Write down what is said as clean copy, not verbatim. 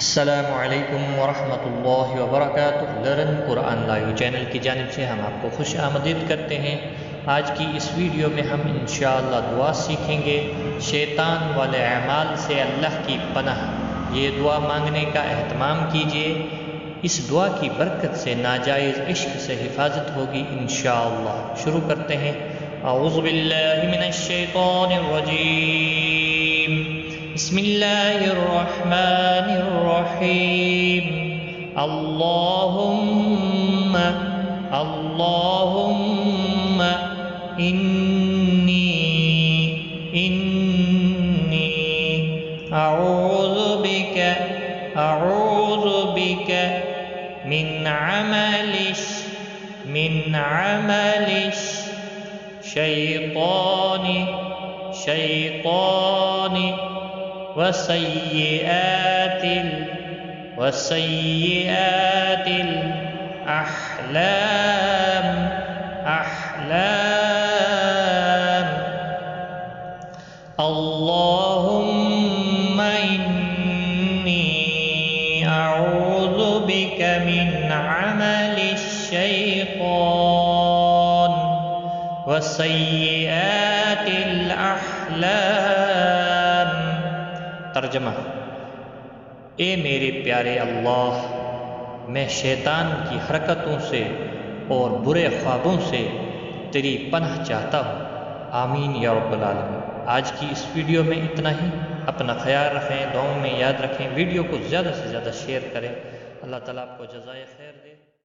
अस्सलामुअलैकुम वरहमतुल्लाहि वबरकातुहू। Learn Quran live channel की जानिब से हम आपको खुश आमदीद करते हैं। आज की इस वीडियो में हम इंशाअल्लाह दुआ सीखेंगे, शैतान वाले अमाल से अल्लाह की पनाह। ये दुआ मांगने का एहतमाम कीजिए, इस दुआ की बरकत से नाजायज़ इश्क से हिफाजत होगी इंशाअल्लाह। शुरू करते हैं। औज़ु बिल्लाहि मिनश शैतानिर रजीम, बिस्मिल्लाहिर रहमानिर रहीम। अल्लाहुम्मा अल्लाहुम्मा इन्नी अऊज़ु बिका मिन अमलिश शैतानी वसय्यिआतिल अहलाम। अल्लाहुम्मा इन्नी अऊज़ु बिका मिन अमलिश शैतान वसय्यिआतिल अहलाम। तर्जमा: ए मेरे प्यारे अल्लाह, मैं शैतान की हरकतों से और बुरे ख्वाबों से तेरी पनाह चाहता हूँ। आमीन या रब्बल आलमीन। आज की इस वीडियो में इतना ही। अपना ख्याल रखें, दुआओं में याद रखें, वीडियो को ज़्यादा से ज़्यादा शेयर करें। अल्लाह ताला आपको जज़ाए खैर दे।